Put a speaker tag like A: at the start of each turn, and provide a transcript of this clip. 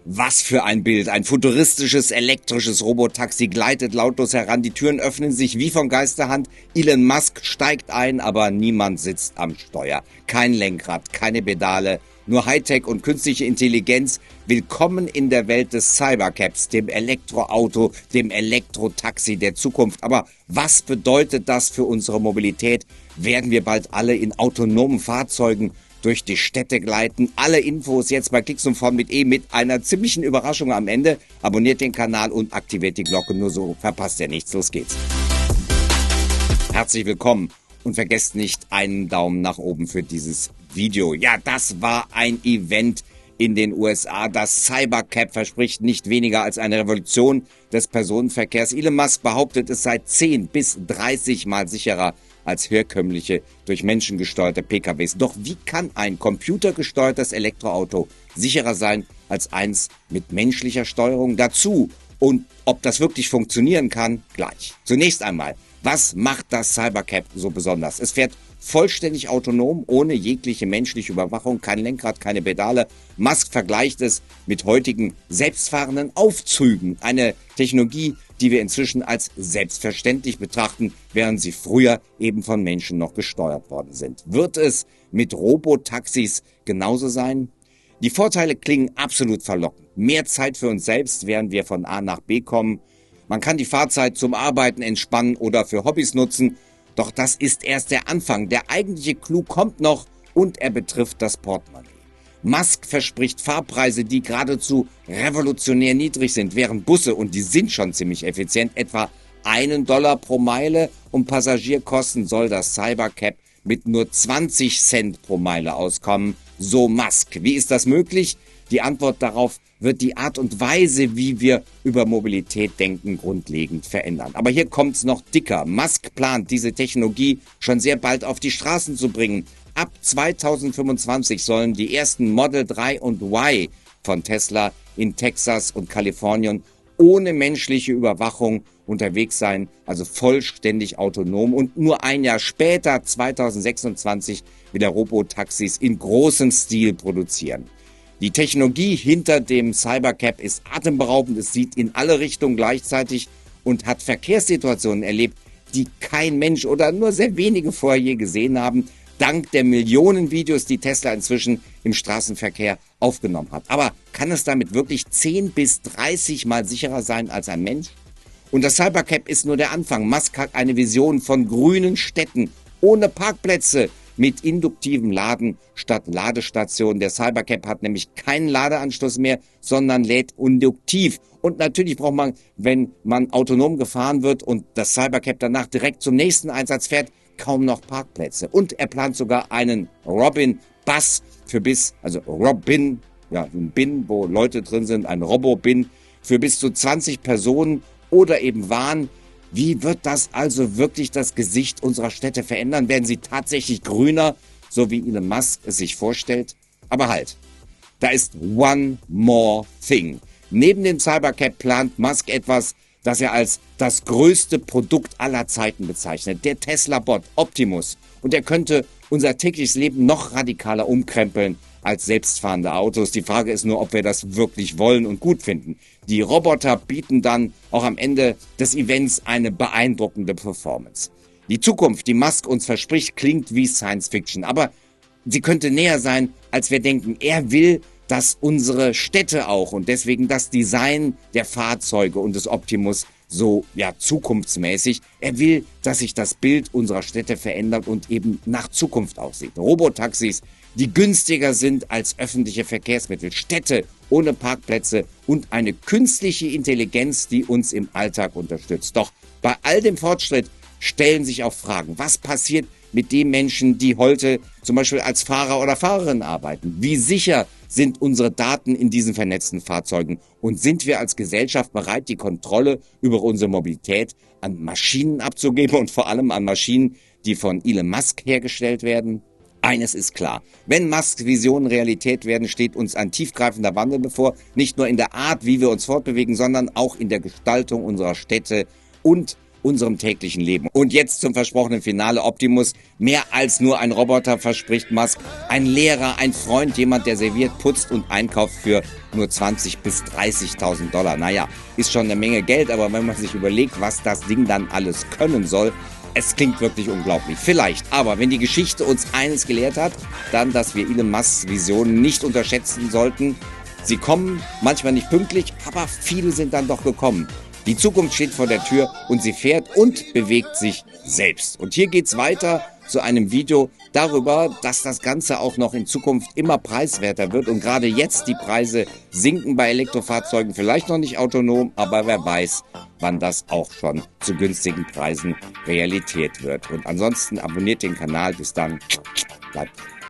A: Was für ein Bild. Ein futuristisches, elektrisches Robotaxi gleitet lautlos heran. Die Türen öffnen sich wie von Geisterhand. Elon Musk steigt ein, aber niemand sitzt am Steuer. Kein Lenkrad, keine Pedale, nur Hightech und künstliche Intelligenz. Willkommen in der Welt des Cybercabs, dem Elektroauto, dem Elektrotaxi der Zukunft. Aber was bedeutet das für unsere Mobilität? Werden wir bald alle in autonomen Fahrzeugen durch die Städte gleiten? Alle Infos jetzt bei Klicks und von mit einer ziemlichen Überraschung am Ende. Abonniert den Kanal und aktiviert die Glocke, nur so verpasst ihr nichts. Los geht's. Herzlich willkommen und vergesst nicht einen Daumen nach oben für dieses Video. Ja, das war ein Event in den USA. Das Cybercab verspricht nicht weniger als eine Revolution des Personenverkehrs. Elon Musk behauptet, es sei 10 bis 30 Mal sicherer als herkömmliche, durch Menschen gesteuerte PKWs. Doch wie kann ein computergesteuertes Elektroauto sicherer sein als eins mit menschlicher Steuerung? Dazu und ob das wirklich funktionieren kann, gleich. Zunächst einmal, was macht das Cybercab so besonders? Es fährt vollständig autonom, ohne jegliche menschliche Überwachung, kein Lenkrad, keine Pedale. Musk vergleicht es mit heutigen selbstfahrenden Aufzügen, eine Technologie, die wir inzwischen als selbstverständlich betrachten, während sie früher eben von Menschen noch gesteuert worden sind. Wird es mit Robotaxis genauso sein? Die Vorteile klingen absolut verlockend. Mehr Zeit für uns selbst, während wir von A nach B kommen. Man kann die Fahrzeit zum Arbeiten entspannen oder für Hobbys nutzen. Doch das ist erst der Anfang. Der eigentliche Clou kommt noch und er betrifft das Portemonnaie. Musk verspricht Fahrpreise, die geradezu revolutionär niedrig sind, während Busse, und die sind schon ziemlich effizient, etwa $1 pro Meile und Passagierkosten soll das Cybercab mit nur 20 Cent pro Meile auskommen, so Musk. Wie ist das möglich? Die Antwort darauf wird die Art und Weise, wie wir über Mobilität denken, grundlegend verändern. Aber hier kommt's noch dicker. Musk plant, diese Technologie schon sehr bald auf die Straßen zu bringen. Ab 2025 sollen die ersten Model 3 und Y von Tesla in Texas und Kalifornien ohne menschliche Überwachung unterwegs sein, also vollständig autonom. Und nur ein Jahr später, 2026, will er Robotaxis in großem Stil produzieren. Die Technologie hinter dem Cybercab ist atemberaubend. Es sieht in alle Richtungen gleichzeitig und hat Verkehrssituationen erlebt, die kein Mensch oder nur sehr wenige vorher je gesehen haben, dank der Millionen Videos, die Tesla inzwischen im Straßenverkehr aufgenommen hat. Aber kann es damit wirklich 10 bis 30 Mal sicherer sein als ein Mensch? Und das Cybercab ist nur der Anfang. Musk hat eine Vision von grünen Städten ohne Parkplätze, mit induktivem Laden statt Ladestationen. Der Cybercab hat nämlich keinen Ladeanschluss mehr, sondern lädt induktiv. Und natürlich braucht man, wenn man autonom gefahren wird und das Cybercab danach direkt zum nächsten Einsatz fährt, kaum noch Parkplätze. Und er plant sogar einen Robin-Bus also Robin, ja, ein Bin, wo Leute drin sind, ein Robo-Bin für bis zu 20 Personen oder eben Waren. Wie wird das also wirklich das Gesicht unserer Städte verändern? Werden sie tatsächlich grüner, so wie Elon Musk es sich vorstellt? Aber halt, da ist one more thing. Neben dem Cybercab plant Musk etwas, das er als das größte Produkt aller Zeiten bezeichnet. Der Tesla-Bot Optimus. Und er könnte unser tägliches Leben noch radikaler umkrempeln als selbstfahrende Autos. Die Frage ist nur, ob wir das wirklich wollen und gut finden. Die Roboter bieten dann auch am Ende des Events eine beeindruckende Performance. Die Zukunft, die Musk uns verspricht, klingt wie Science Fiction, aber sie könnte näher sein, als wir denken. Er will, dass unsere Städte auch und deswegen das Design der Fahrzeuge und des Optimus so zukunftsmäßig. Er will, dass sich das Bild unserer Städte verändert und eben nach Zukunft aussieht. Robotaxis, die günstiger sind als öffentliche Verkehrsmittel, Städte ohne Parkplätze und eine künstliche Intelligenz, die uns im Alltag unterstützt. Doch bei all dem Fortschritt stellen sich auch Fragen. Was passiert mit den Menschen, die heute zum Beispiel als Fahrer oder Fahrerin arbeiten? Wie sicher sind unsere Daten in diesen vernetzten Fahrzeugen? Und sind wir als Gesellschaft bereit, die Kontrolle über unsere Mobilität an Maschinen abzugeben und vor allem an Maschinen, die von Elon Musk hergestellt werden? Eines ist klar, wenn Musks Visionen Realität werden, steht uns ein tiefgreifender Wandel bevor, nicht nur in der Art, wie wir uns fortbewegen, sondern auch in der Gestaltung unserer Städte und unserem täglichen Leben. Und jetzt zum versprochenen Finale. Optimus, mehr als nur ein Roboter, verspricht Musk. Ein Lehrer, ein Freund, jemand, der serviert, putzt und einkauft für nur 20.000 bis 30.000 Dollar. Naja, ist schon eine Menge Geld, aber wenn man sich überlegt, was das Ding dann alles können soll, es klingt wirklich unglaublich. Vielleicht, aber wenn die Geschichte uns eines gelehrt hat, dann, dass wir Elon Musks Visionen nicht unterschätzen sollten. Sie kommen manchmal nicht pünktlich, aber viele sind dann doch gekommen. Die Zukunft steht vor der Tür und sie fährt und bewegt sich selbst. Und hier geht's weiter zu einem Video darüber, dass das Ganze auch noch in Zukunft immer preiswerter wird und gerade jetzt die Preise sinken bei Elektrofahrzeugen, vielleicht noch nicht autonom, aber wer weiß, wann das auch schon zu günstigen Preisen Realität wird. Und ansonsten abonniert den Kanal. Bis dann. Bleibt